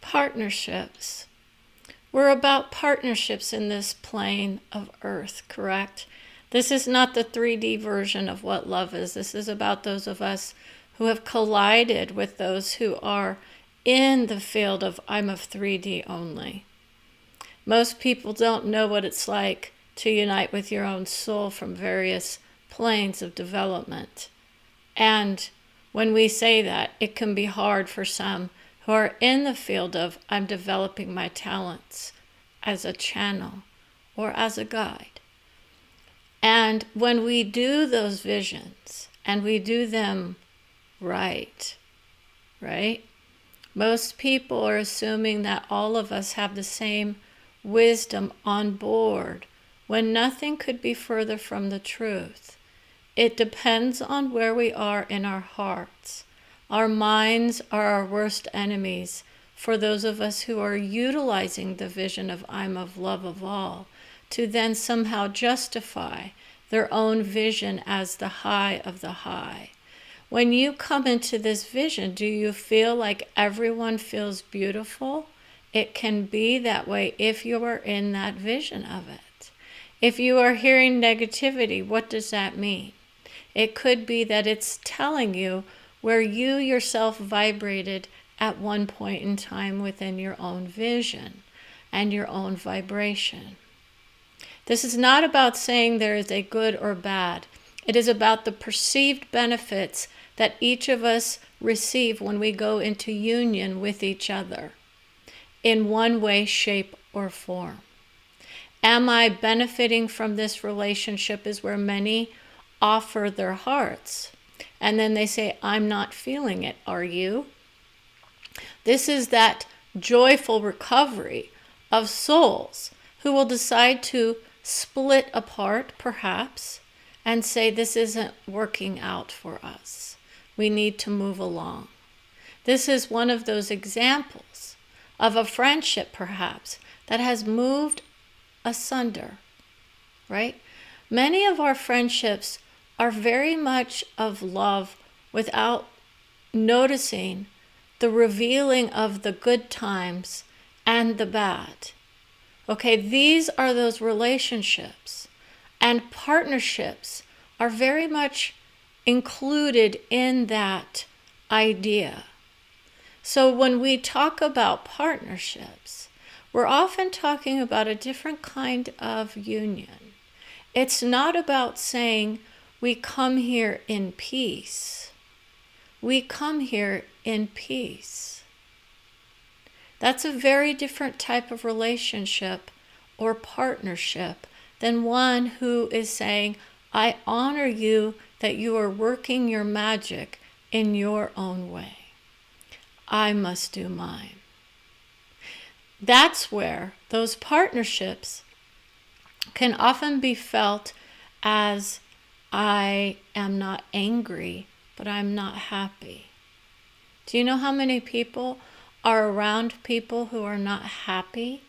Partnerships. We're about partnerships in this plane of earth, correct? This is not the 3D version of what love is. This is about those of us who have collided with those who are in the field of I'm of 3D only. Most people don't know what it's like to unite with your own soul from various planes of development. And when we say that, it can be hard for some who are in the field of I'm developing my talents as a channel or as a guide. And when we do those visions and we do them right? Most people are assuming that all of us have the same wisdom on board when nothing could be further from the truth. It depends on where we are in our hearts. Our minds are our worst enemies for those of us who are utilizing the vision of I'm of love of all to then somehow justify their own vision as the high of the high. When you come into this vision, do you feel like everyone feels beautiful? It can be that way if you are in that vision of it. If you are hearing negativity, what does that mean? It could be that it's telling you where you yourself vibrated at one point in time within your own vision and your own vibration. This is not about saying there is a good or bad. It is about the perceived benefits that each of us receive when we go into union with each other in one way, shape, or form. Am I benefiting from this relationship is where many offer their hearts. And then they say, I'm not feeling it. Are you? This is that joyful recovery of souls who will decide to split apart, perhaps, and say, this isn't working out for us. We need to move along. This is one of those examples of a friendship, perhaps, that has moved asunder, right? Many of our friendships are very much of love without noticing the revealing of the good times and the bad. Okay, these are those relationships, and partnerships are very much included in that idea. So when we talk about partnerships, we're often talking about a different kind of union. It's not about saying we come here in peace. We come here in peace. That's a very different type of relationship or partnership than one who is saying, I honor you that you are working your magic in your own way. I must do mine. That's where those partnerships can often be felt as I am not angry, but I'm not happy. Do you know how many people are around people who are not happy,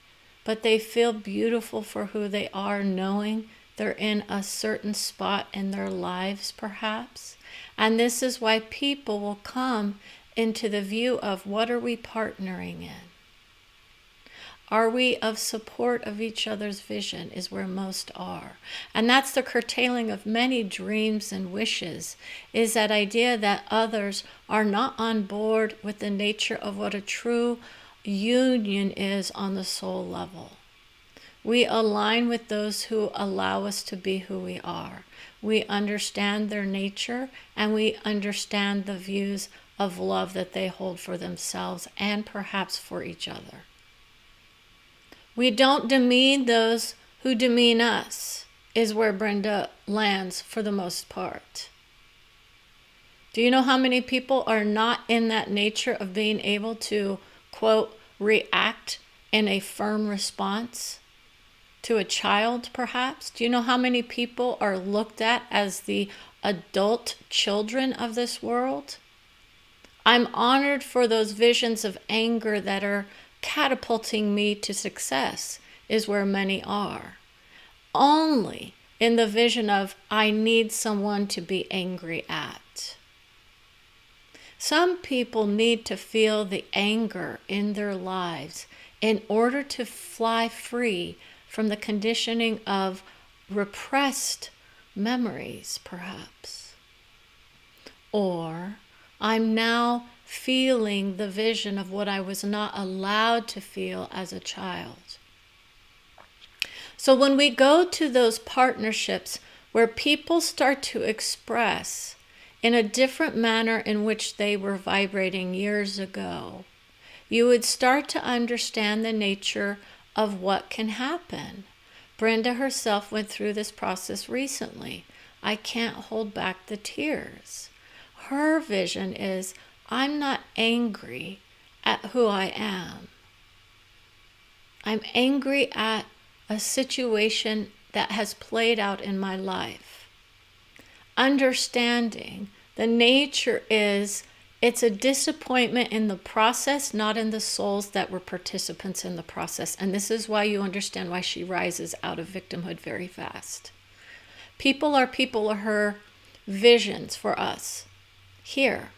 but they feel beautiful for who they are, knowing they're in a certain spot in their lives, perhaps? And this is why people will come into the view of what are we partnering in? Are we of support of each other's vision is where most are. And that's the curtailing of many dreams and wishes, is that idea that others are not on board with the nature of what a true union is on the soul level. We align with those who allow us to be who we are. We understand their nature, and we understand the views of love that they hold for themselves and perhaps for each other. We don't demean those who demean us, is where Brenda lands for the most part. Do you know how many people are not in that nature of being able to, quote, react in a firm response to a child, perhaps? Do you know how many people are looked at as the adult children of this world? I'm honored for those visions of anger that are catapulting me to success, is where many are. Only in the vision of I need someone to be angry at. Some people need to feel the anger in their lives in order to fly free from the conditioning of repressed memories, perhaps. Or, I'm now feeling the vision of what I was not allowed to feel as a child. So when we go to those partnerships where people start to express in a different manner in which they were vibrating years ago, you would start to understand the nature of what can happen. Brenda herself went through this process recently. I can't hold back the tears. Her vision is, I'm not angry at who I am. I'm angry at a situation that has played out in my life. Understanding the nature is, it's a disappointment in the process, not in the souls that were participants in the process. And this is why you understand why she rises out of victimhood very fast. People are her visions for us. Here,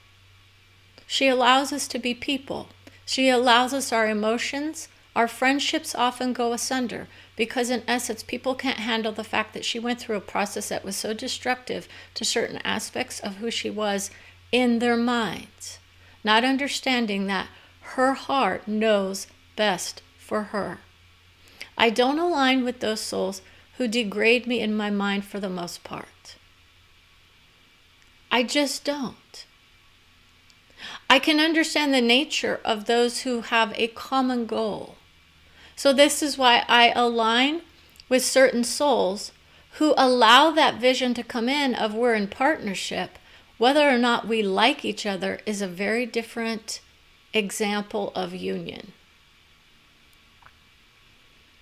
she allows us to be people. She allows us our emotions. Our friendships often go asunder because in essence, people can't handle the fact that she went through a process that was so destructive to certain aspects of who she was in their minds, not understanding that her heart knows best for her. I don't align with those souls who degrade me in my mind for the most part. I just don't. I can understand the nature of those who have a common goal. So this is why I align with certain souls who allow that vision to come in of we're in partnership. Whether or not we like each other is a very different example of union.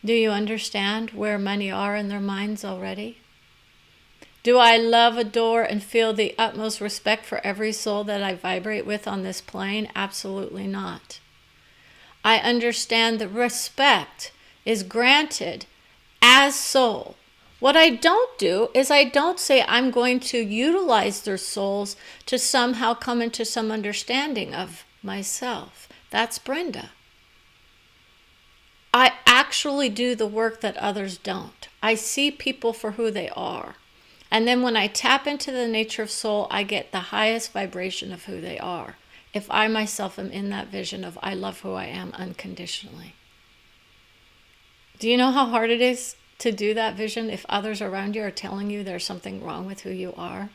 Do you understand where many are in their minds already? Do I love, adore, and feel the utmost respect for every soul that I vibrate with on this plane? Absolutely not. I understand that respect is granted as soul. What I don't do is I don't say I'm going to utilize their souls to somehow come into some understanding of myself. That's Brenda. I actually do the work that others don't. I see people for who they are. And then when I tap into the nature of soul, I get the highest vibration of who they are. If I myself am in that vision of I love who I am unconditionally. Do you know how hard it is to do that vision if others around you are telling you there's something wrong with who you are?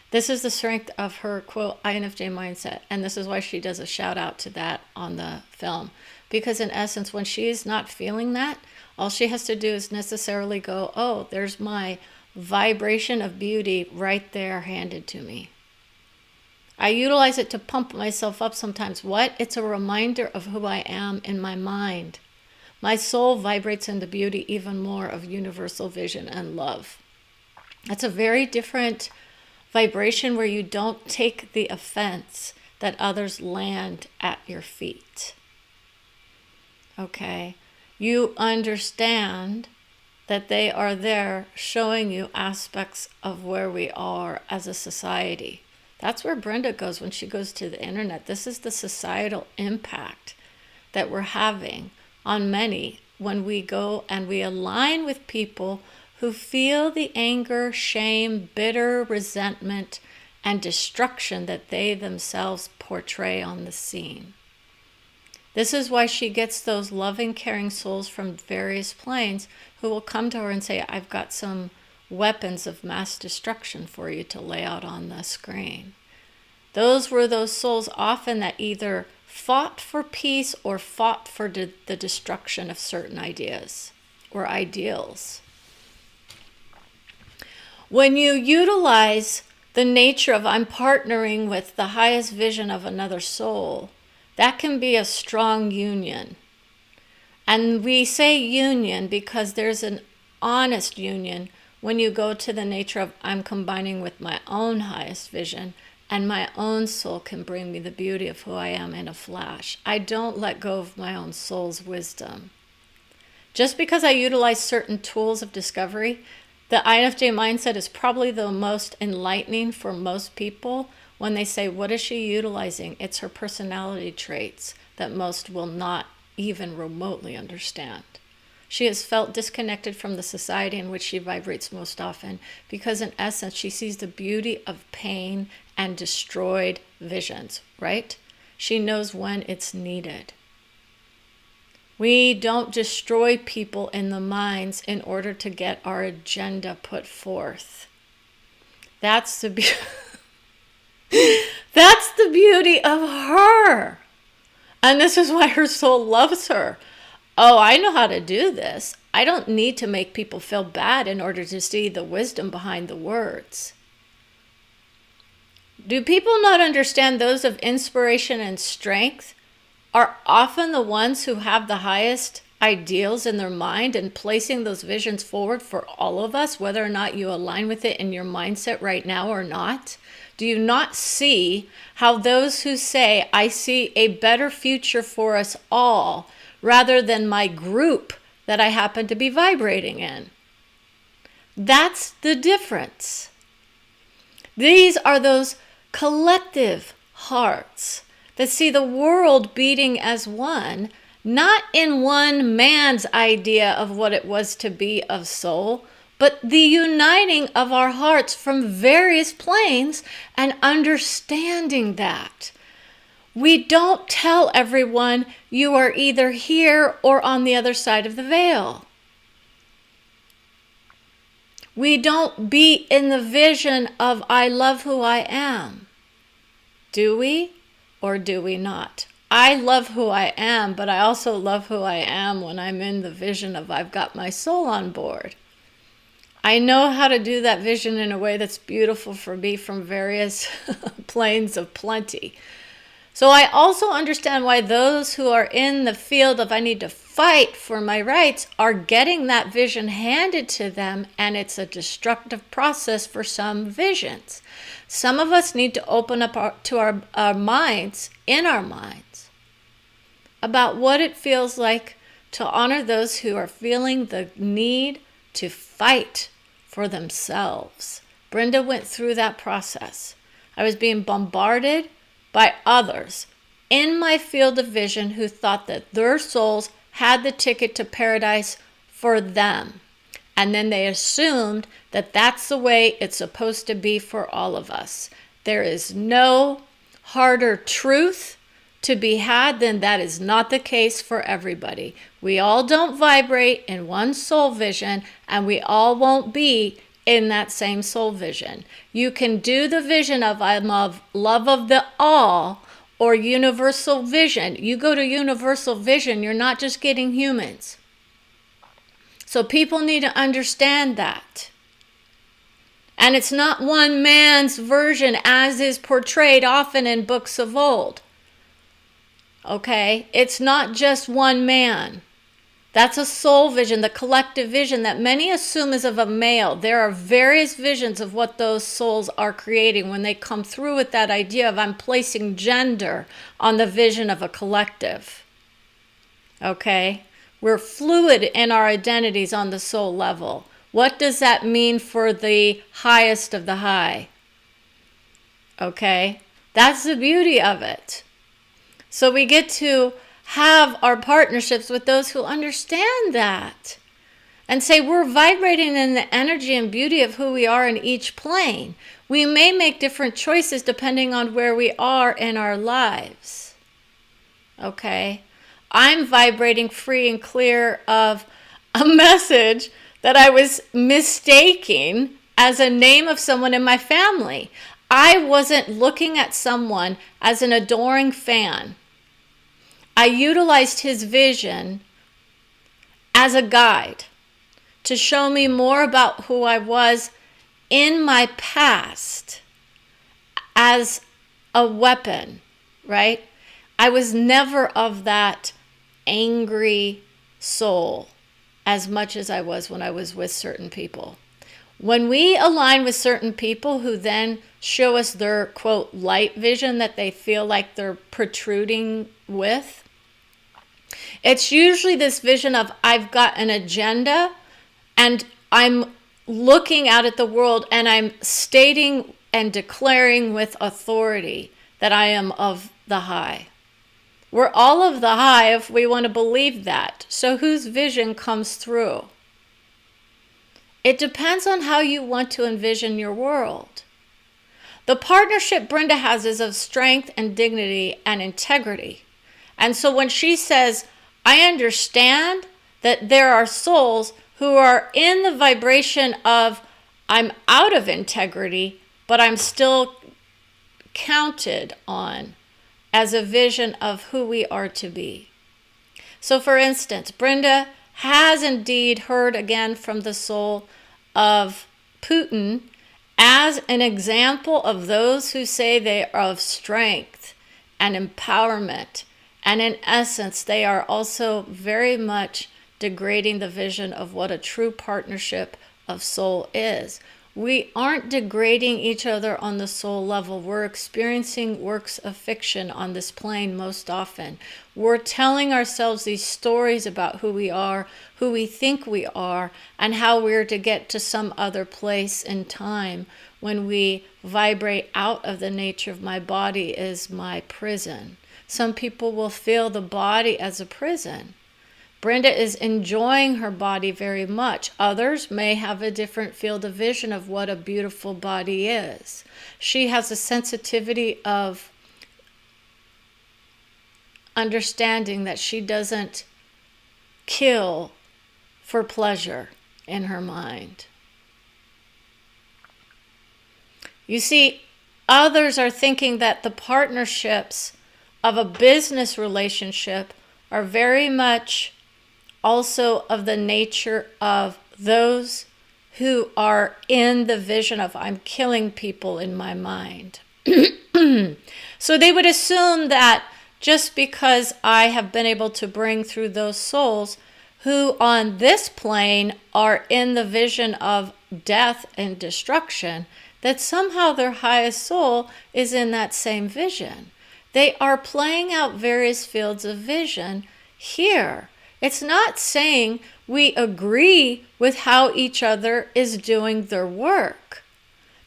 This is the strength of her, quote, INFJ mindset. And this is why she does a shout out to that on the film. Because in essence, when she is not feeling that, all she has to do is necessarily go, oh, there's my vibration of beauty right there handed to me. I utilize it to pump myself up sometimes. What? It's a reminder of who I am in my mind. My soul vibrates in the beauty even more of universal vision and love. That's a very different vibration where you don't take the offense that others land at your feet. Okay? You understand that they are there showing you aspects of where we are as a society. That's where Brenda goes when she goes to the internet. This is the societal impact that we're having on many when we go and we align with people who feel the anger, shame, bitter resentment, and destruction that they themselves portray on the scene. This is why she gets those loving, caring souls from various planes who will come to her and say, I've got some weapons of mass destruction for you to lay out on the screen. Those were those souls often that either fought for peace or fought for the destruction of certain ideas or ideals. When you utilize the nature of I'm partnering with the highest vision of another soul, that can be a strong union. And we say union because there's an honest union when you go to the nature of I'm combining with my own highest vision and my own soul can bring me the beauty of who I am in a flash. I don't let go of my own soul's wisdom. Just because I utilize certain tools of discovery, the INFJ mindset is probably the most enlightening for most people when they say, what is she utilizing? It's her personality traits that most will not even remotely understand. She has felt disconnected from the society in which she vibrates most often because, in essence, she sees the beauty of pain and destroyed visions, right? She knows when it's needed. We don't destroy people in the minds in order to get our agenda put forth. That's the That's the beauty of her. And this is why her soul loves her. Oh, I know how to do this. I don't need to make people feel bad in order to see the wisdom behind the words. Do people not understand those of inspiration and strength are often the ones who have the highest ideals in their mind and placing those visions forward for all of us, whether or not you align with it in your mindset right now or not? Do you not see how those who say, I see a better future for us all, rather than my group that I happen to be vibrating in? That's the difference. These are those collective hearts that see the world beating as one, not in one man's idea of what it was to be of soul, but the uniting of our hearts from various planes and understanding that. We don't tell everyone you are either here or on the other side of the veil. We don't be in the vision of I love who I am. Do we or do we not? I love who I am, but I also love who I am when I'm in the vision of I've got my soul on board. I know how to do that vision in a way that's beautiful for me from various planes of plenty. So I also understand why those who are in the field of I need to fight for my rights are getting that vision handed to them, and it's a destructive process for some visions. Some of us need to open up our minds, in our minds, about what it feels like to honor those who are feeling the need to fight for themselves. Brenda went through that process. I was being bombarded by others in my field of vision who thought that their souls had the ticket to paradise for them. And then they assumed that that's the way it's supposed to be for all of us. There is no harder truth to be had than that is not the case for everybody. We all don't vibrate in one soul vision, and we all won't be in that same soul vision. You can do the vision of I'm of love of the all or universal vision. You go to universal vision, you're not just getting humans. So people need to understand that. And it's not one man's version as is portrayed often in books of old. Okay? It's not just one man. That's a soul vision, the collective vision that many assume is of a male. There are various visions of what those souls are creating when they come through with that idea of I'm placing gender on the vision of a collective. Okay? We're fluid in our identities on the soul level. What does that mean for the highest of the high? Okay? That's the beauty of it. So we get to have our partnerships with those who understand that and say we're vibrating in the energy and beauty of who we are in each plane. We may make different choices depending on where we are in our lives. Okay? I'm vibrating free and clear of a message that I was mistaking as a name of someone in my family. I wasn't looking at someone as an adoring fan. I utilized his vision as a guide to show me more about who I was in my past as a weapon, right? I was never of that angry soul as much as I was when I was with certain people. When we align with certain people who then show us their, quote, light vision that they feel like they're protruding with, it's usually this vision of I've got an agenda and I'm looking out at the world and I'm stating and declaring with authority that I am of the high. We're all of the high if we want to believe that. So whose vision comes through? It depends on how you want to envision your world. The partnership Brenda has is of strength and dignity and integrity. And so when she says, I understand that there are souls who are in the vibration of, I'm out of integrity, but I'm still counted on as a vision of who we are to be. So for instance, Brenda has indeed heard again from the soul of Putin as an example of those who say they are of strength and empowerment. And in essence, they are also very much degrading the vision of what a true partnership of soul is. We aren't degrading each other on the soul level. We're experiencing works of fiction on this plane most often. We're telling ourselves these stories about who we are, who we think we are, and how we're to get to some other place in time when we vibrate out of the nature of my body is my prison. Some people will feel the body as a prison. Brenda is enjoying her body very much. Others may have a different field of vision of what a beautiful body is. She has a sensitivity of understanding that she doesn't kill for pleasure in her mind. You see, others are thinking that the partnerships of a business relationship are very much also of the nature of those who are in the vision of I'm killing people in my mind. So they would assume that just because I have been able to bring through those souls who on this plane are in the vision of death and destruction, that somehow their highest soul is in that same vision. They are playing out various fields of vision here. It's not saying we agree with how each other is doing their work.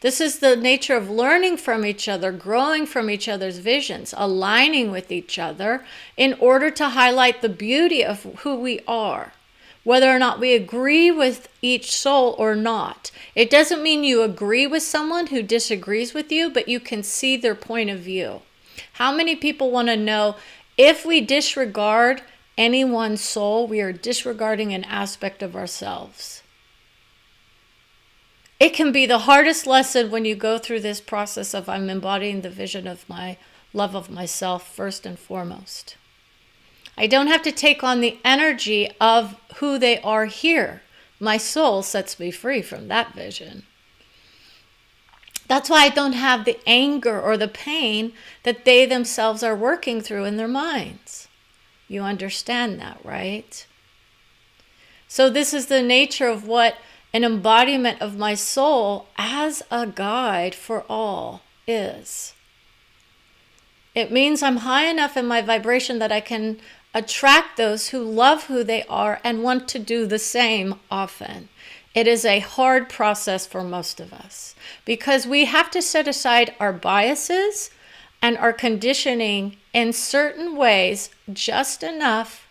This is the nature of learning from each other, growing from each other's visions, aligning with each other in order to highlight the beauty of who we are, whether or not we agree with each soul or not. It doesn't mean you agree with someone who disagrees with you, but you can see their point of view. How many people want to know if we disregard anyone's soul, we are disregarding an aspect of ourselves? It can be the hardest lesson when you go through this process of I'm embodying the vision of my love of myself first and foremost. I don't have to take on the energy of who they are here. My soul sets me free from that vision. That's why I don't have the anger or the pain that they themselves are working through in their minds. You understand that, right? So this is the nature of what an embodiment of my soul as a guide for all is. It means I'm high enough in my vibration that I can attract those who love who they are and want to do the same often. It is a hard process for most of us because we have to set aside our biases and our conditioning in certain ways just enough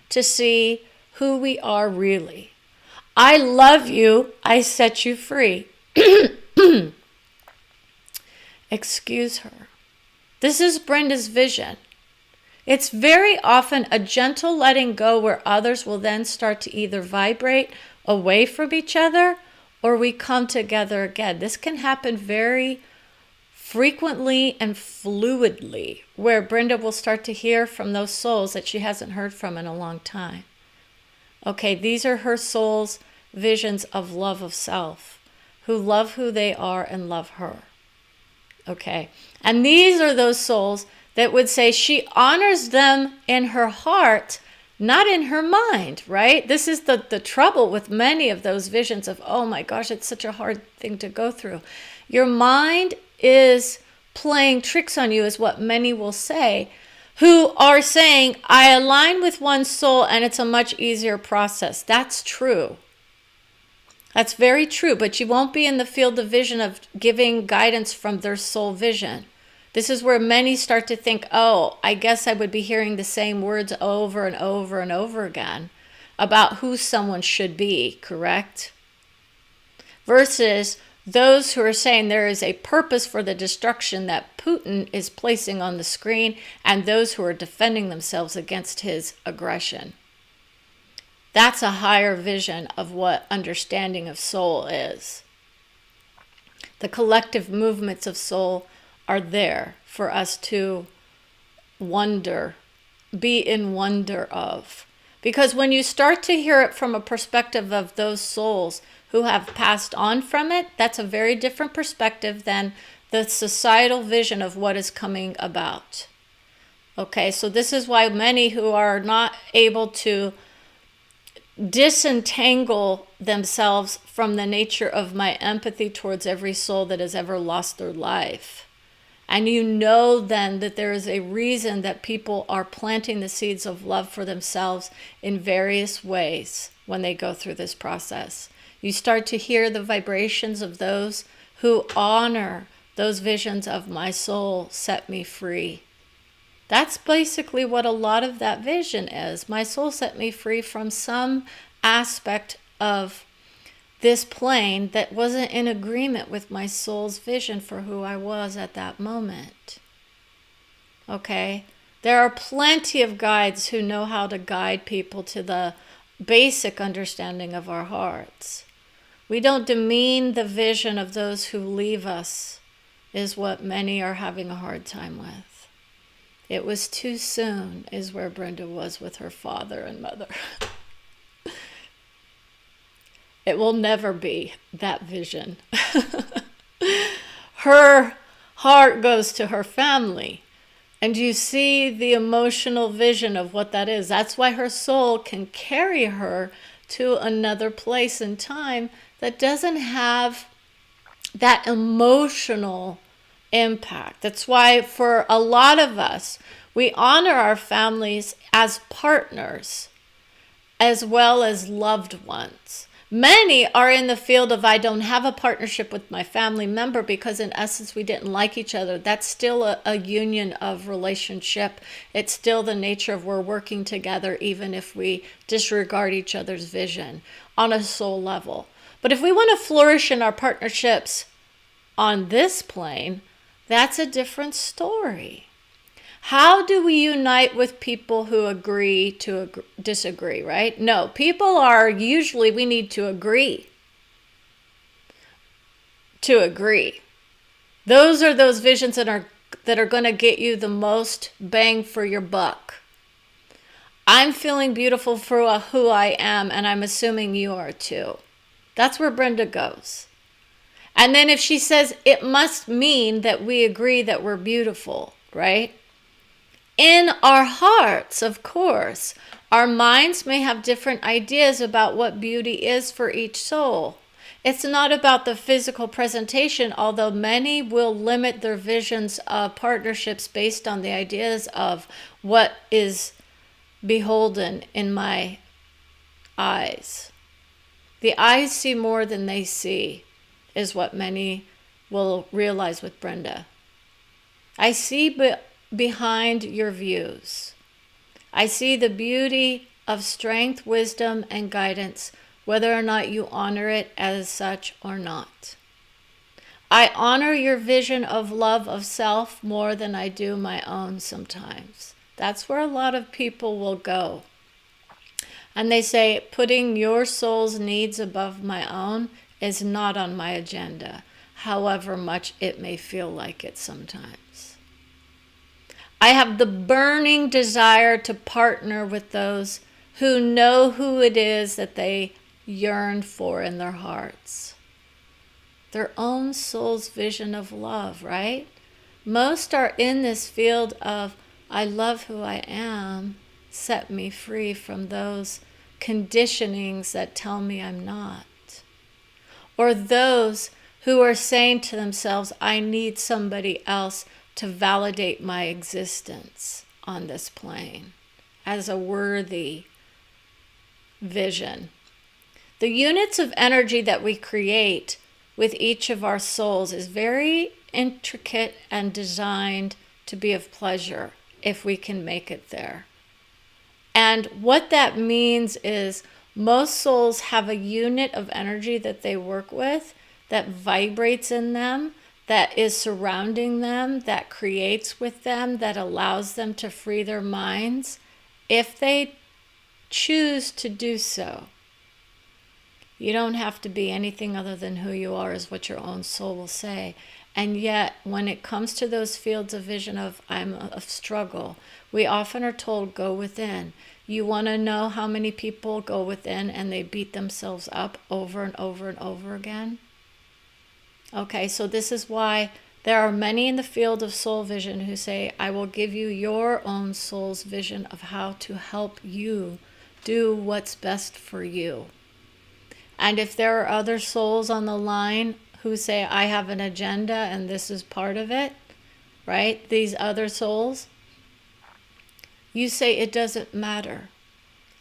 to see who we are really. I love you. I set you free. Excuse her. This is Brenda's vision. It's very often a gentle letting go where others will then start to either vibrate away from each other or we come together again. This can happen very frequently and fluidly, where Brenda will start to hear from those souls that she hasn't heard from in a long time. Okay, these are her soul's visions of love of self, who love who they are and love her. Okay, and these are those souls that would say she honors them in her heart, not in her mind, right? This is the trouble with many of those visions of, oh my gosh, it's such a hard thing to go through. Your mind is playing tricks on you, is what many will say, who are saying, I align with one soul and it's a much easier process. That's true. That's very true, but you won't be in the field of vision of giving guidance from their soul vision. This is where many start to think, oh, I guess I would be hearing the same words over and over and over again about who someone should be, correct? Versus those who are saying there is a purpose for the destruction that Putin is placing on the screen, and those who are defending themselves against his aggression. That's a higher vision of what understanding of soul is. The collective movements of soul are there for us to wonder, be in wonder of. Because when you start to hear it from a perspective of those souls who have passed on from it, that's a very different perspective than the societal vision of what is coming about. Okay, so this is why many who are not able to disentangle themselves from the nature of my empathy towards every soul that has ever lost their life. And you know then that there is a reason that people are planting the seeds of love for themselves in various ways when they go through this process. You start to hear the vibrations of those who honor those visions of my soul set me free. That's basically what a lot of that vision is. My soul set me free from some aspect of this plane that wasn't in agreement with my soul's vision for who I was at that moment. Okay? There are plenty of guides who know how to guide people to the basic understanding of our hearts. We don't demean the vision of those who leave us, is what many are having a hard time with. It was too soon, is where Brenda was with her father and mother. It will never be that vision. Her heart goes to her family. And you see the emotional vision of what that is. That's why her soul can carry her to another place in time that doesn't have that emotional impact. That's why for a lot of us, we honor our families as partners as well as loved ones. Many are in the field of I don't have a partnership with my family member because in essence we didn't like each other. That's still a union of relationship. It's still the nature of we're working together even if we disregard each other's vision on a soul level. But if we want to flourish in our partnerships on this plane, that's a different story. How do we unite with people who agree to disagree, right? No, people are usually, we need to agree. To agree. Those are those visions that are going to get you the most bang for your buck. I'm feeling beautiful for who I am, and I'm assuming you are too. That's where Brenda goes. And then if she says, it must mean that we agree that we're beautiful, right? In our hearts, of course, our minds may have different ideas about what beauty is for each soul. It's not about the physical presentation, although many will limit their visions of partnerships based on the ideas of what is beholden in my eyes. The eyes see more than they see, is what many will realize with Brenda. I see behind your views. I see the beauty of strength, wisdom, and guidance, whether or not you honor it as such or not. I honor your vision of love of self more than I do my own sometimes. That's where a lot of people will go. And they say, putting your soul's needs above my own is not on my agenda, however much it may feel like it sometimes. I have the burning desire to partner with those who know who it is that they yearn for in their hearts. Their own soul's vision of love, right? Most are in this field of, I love who I am, set me free from those conditionings that tell me I'm not. Or those who are saying to themselves, I need somebody else to validate my existence on this plane as a worthy vision. The units of energy that we create with each of our souls is very intricate and designed to be of pleasure if we can make it there. And what that means is most souls have a unit of energy that they work with that vibrates in them, that is surrounding them, that creates with them, that allows them to free their minds if they choose to do so. You don't have to be anything other than who you are, is what your own soul will say. And yet, when it comes to those fields of vision of struggle, we often are told, go within. You want to know how many people go within and they beat themselves up over and over and over again? Okay, so this is why there are many in the field of soul vision who say, I will give you your own soul's vision of how to help you do what's best for you. And if there are other souls on the line who say, I have an agenda and this is part of it, right? These other souls, you say it doesn't matter.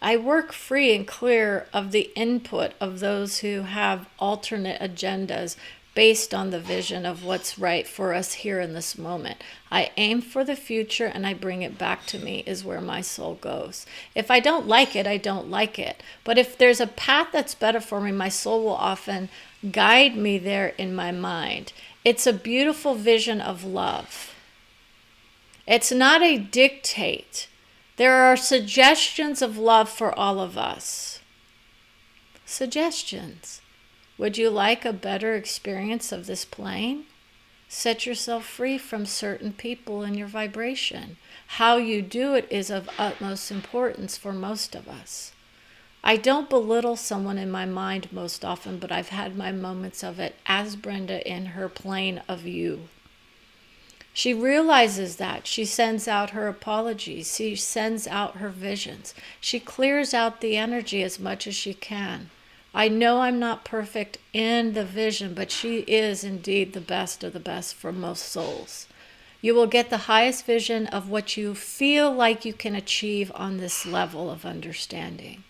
I work free and clear of the input of those who have alternate agendas based on the vision of what's right for us here in this moment. I aim for the future and I bring it back to me is where my soul goes. If I don't like it, I don't like it. But if there's a path that's better for me, my soul will often guide me there in my mind. It's a beautiful vision of love. It's not a dictate. There are suggestions of love for all of us. Suggestions. Would you like a better experience of this plane? Set yourself free from certain people in your vibration. How you do it is of utmost importance for most of us. I don't belittle someone in my mind most often, but I've had my moments of it as Brenda in her plane of you. She realizes that. She sends out her apologies. She sends out her visions. She clears out the energy as much as she can. I know I'm not perfect in the vision, but she is indeed the best of the best for most souls. You will get the highest vision of what you feel like you can achieve on this level of understanding.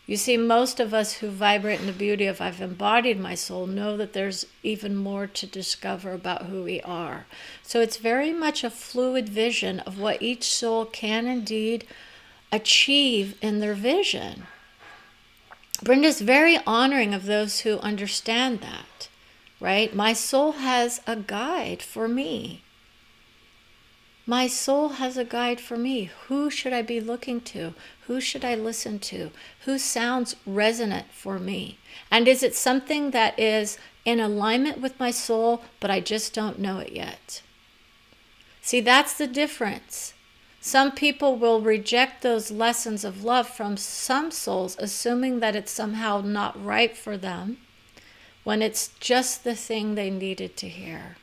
You see, most of us who vibrate in the beauty of I've embodied my soul know that there's even more to discover about who we are. So it's very much a fluid vision of what each soul can indeed achieve in their vision. Brenda's very honoring of those who understand that, right? My soul has a guide for me. My soul has a guide for me. Who should I be looking to? Who should I listen to? Who sounds resonant for me? And is it something that is in alignment with my soul, but I just don't know it yet? See, that's the difference. Some people will reject those lessons of love from some souls, assuming that it's somehow not right for them, when it's just the thing they needed to hear.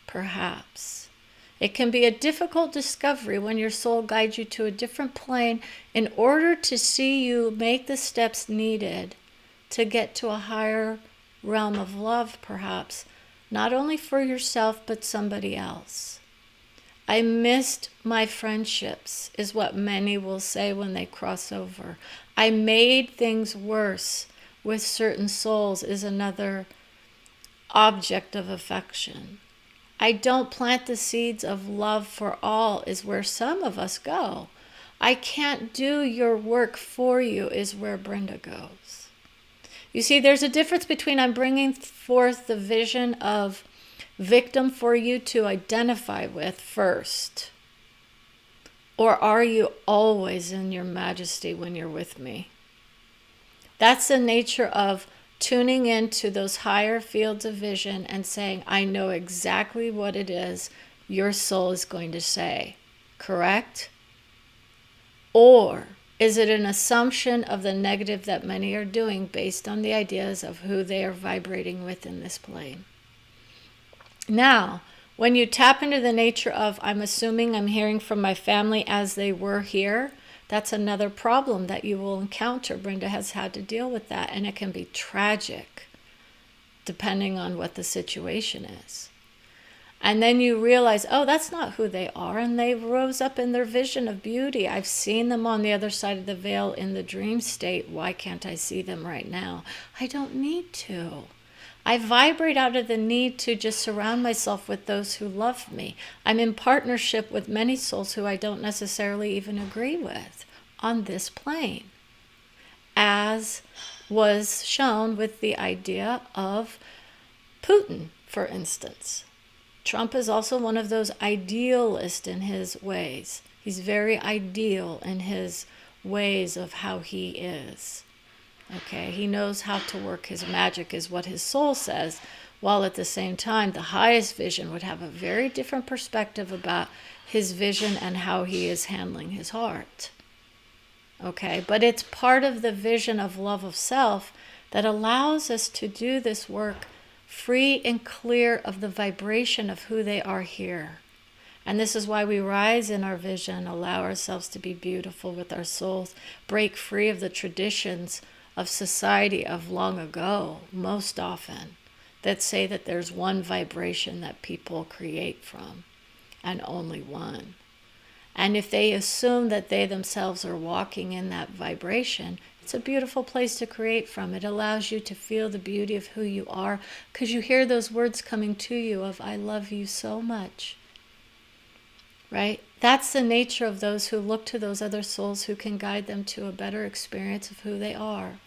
Perhaps. It can be a difficult discovery when your soul guides you to a different plane in order to see you make the steps needed to get to a higher realm of love, perhaps, not only for yourself, but somebody else. I missed my friendships, is what many will say when they cross over. I made things worse with certain souls, is another object of affection. I don't plant the seeds of love for all, is where some of us go. I can't do your work for you, is where Brenda goes. You see, there's a difference between I'm bringing forth the vision of victim for you to identify with first, or are you always in your majesty when you're with me? That's the nature of tuning into those higher fields of vision and saying, I know exactly what it is your soul is going to say, correct? Or is it an assumption of the negative that many are doing based on the ideas of who they are vibrating with in this plane? Now, when you tap into the nature of, I'm assuming I'm hearing from my family as they were here, that's another problem that you will encounter. Brenda has had to deal with that, and it can be tragic, depending on what the situation is. And then you realize, oh, that's not who they are. And they rose up in their vision of beauty. I've seen them on the other side of the veil in the dream state. Why can't I see them right now? I don't need to. I vibrate out of the need to just surround myself with those who love me. I'm in partnership with many souls who I don't necessarily even agree with on this plane, as was shown with the idea of Putin, for instance. Trump is also one of those idealists in his ways. He's very ideal in his ways of how he is. Okay, he knows how to work his magic, is what his soul says, while at the same time, the highest vision would have a very different perspective about his vision and how he is handling his heart. Okay, but it's part of the vision of love of self that allows us to do this work free and clear of the vibration of who they are here. And this is why we rise in our vision, allow ourselves to be beautiful with our souls, break free of the traditions of society of long ago, most often, that say that there's one vibration that people create from, and only one. And if they assume that they themselves are walking in that vibration, it's a beautiful place to create from. It allows you to feel the beauty of who you are, because you hear those words coming to you of, I love you so much. Right? That's the nature of those who look to those other souls who can guide them to a better experience of who they are.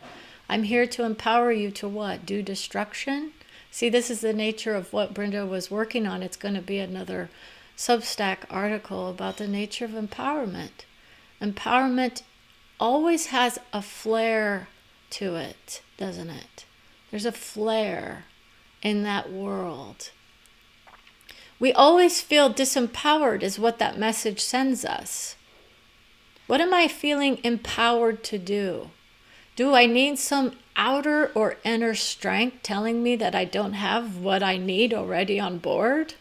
I'm here to empower you to what? Do destruction? See, this is the nature of what Brenda was working on. It's going to be another Substack article about the nature of empowerment. Empowerment always has a flair to it, doesn't it? There's a flair in that world. We always feel disempowered is what that message sends us. What am I feeling empowered to do? Do I need some outer or inner strength telling me that I don't have what I need already on board?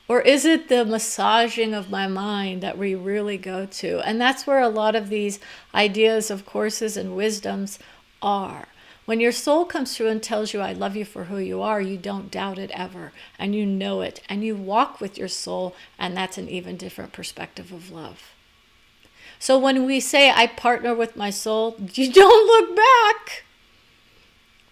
Or is it the massaging of my mind that we really go to? And that's where a lot of these ideas of courses and wisdoms are. When your soul comes through and tells you, I love you for who you are, you don't doubt it ever. And you know it. And you walk with your soul. And that's an even different perspective of love. So when we say, I partner with my soul, you don't look back.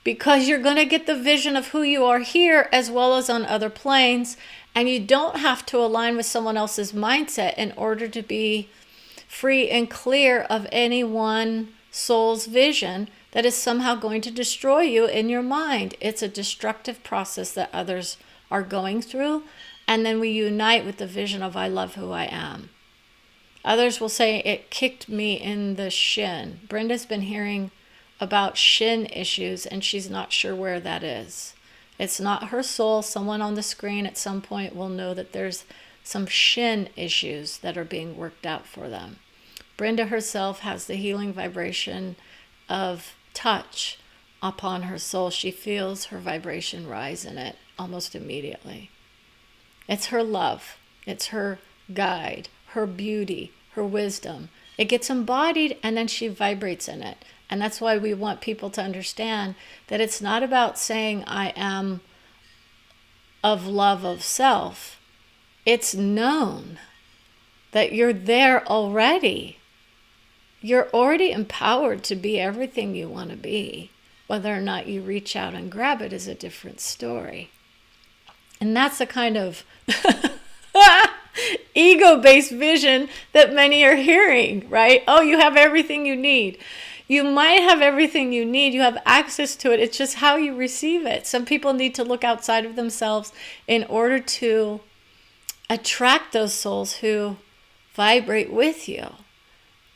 Because you're going to get the vision of who you are here as well as on other planes. And you don't have to align with someone else's mindset in order to be free and clear of any one soul's vision that is somehow going to destroy you in your mind. It's a destructive process that others are going through. And then we unite with the vision of I love who I am. Others will say it kicked me in the shin. Brenda's been hearing about shin issues and she's not sure where that is. It's not her soul. Someone on the screen at some point will know that there's some shin issues that are being worked out for them. Brenda herself has the healing vibration of touch upon her soul. She feels her vibration rise in it almost immediately. It's her love. It's her guide, her beauty, her wisdom. It gets embodied and then she vibrates in it. And that's why we want people to understand that it's not about saying I am of love of self. It's known that you're there already. You're already empowered to be everything you want to be. Whether or not you reach out and grab it is a different story. And that's the kind of ego-based vision that many are hearing, right? Oh, you have everything you need. You might have everything you need. You have access to it. It's just how you receive it. Some people need to look outside of themselves in order to attract those souls who vibrate with you.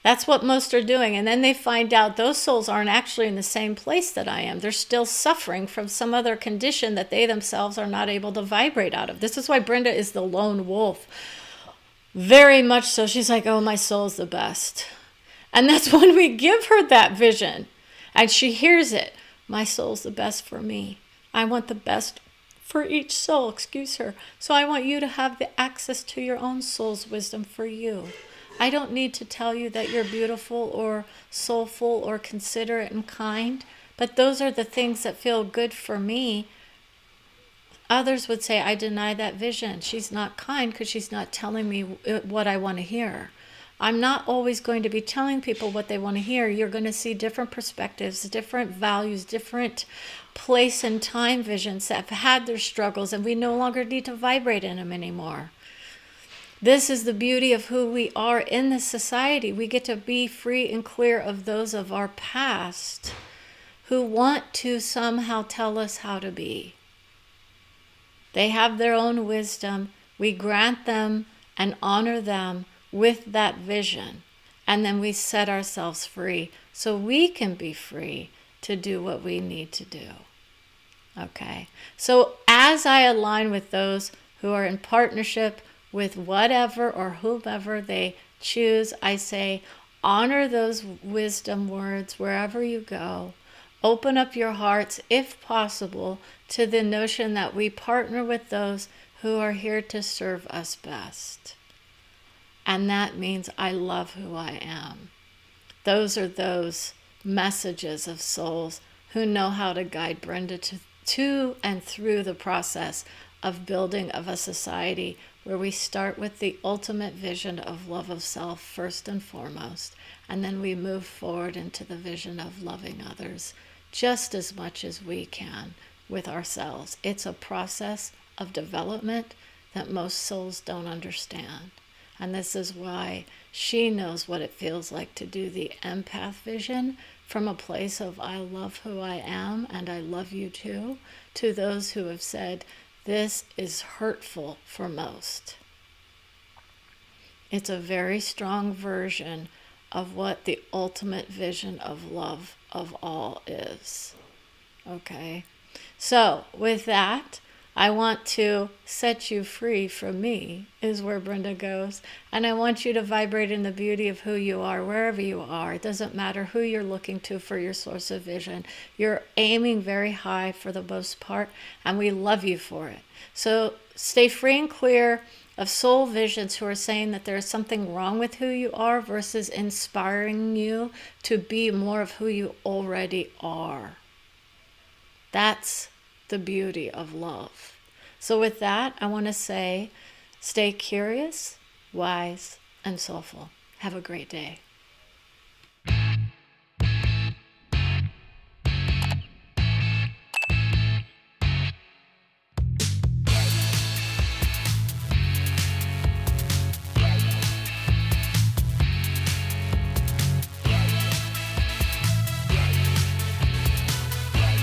That's what most are doing. And then they find out those souls aren't actually in the same place that I am. They're still suffering from some other condition that they themselves are not able to vibrate out of. This is why Brenda is the lone wolf. Very much so. She's like, oh, my soul's the best. And that's when we give her that vision. And she hears it. My soul's the best for me. I want the best for each soul, excuse her. So I want you to have the access to your own soul's wisdom for you. I don't need to tell you that you're beautiful or soulful or considerate and kind, but those are the things that feel good for me. Others would say, I deny that vision. She's not kind because she's not telling me what I want to hear. I'm not always going to be telling people what they want to hear. You're going to see different perspectives, different values, different place and time visions that have had their struggles, and we no longer need to vibrate in them anymore. This is the beauty of who we are in this society. We get to be free and clear of those of our past who want to somehow tell us how to be. They have their own wisdom. We grant them and honor them with that vision. And then we set ourselves free so we can be free to do what we need to do. Okay? So as I align with those who are in partnership with whatever or whomever they choose, I say, honor those wisdom words wherever you go. Open up your hearts, if possible, to the notion that we partner with those who are here to serve us best. And that means I love who I am. Those are those messages of souls who know how to guide Brenda to and through the process of building of a society where we start with the ultimate vision of love of self first and foremost, and then we move forward into the vision of loving others just as much as we can with ourselves. It's a process of development that most souls don't understand. And this is why she knows what it feels like to do the empath vision from a place of I love who I am and I love you too, to those who have said, this is hurtful for most. It's a very strong version of what the ultimate vision of love of all is. Okay? So, with that, I want to set you free from me, is where Brenda goes. And I want you to vibrate in the beauty of who you are, wherever you are. It doesn't matter who you're looking to for your source of vision. You're aiming very high for the most part, and we love you for it. So stay free and clear of soul visions who are saying that there's something wrong with who you are versus inspiring you to be more of who you already are. That's the beauty of love. So with that, I want to say, stay curious, wise, and soulful. Have a great day.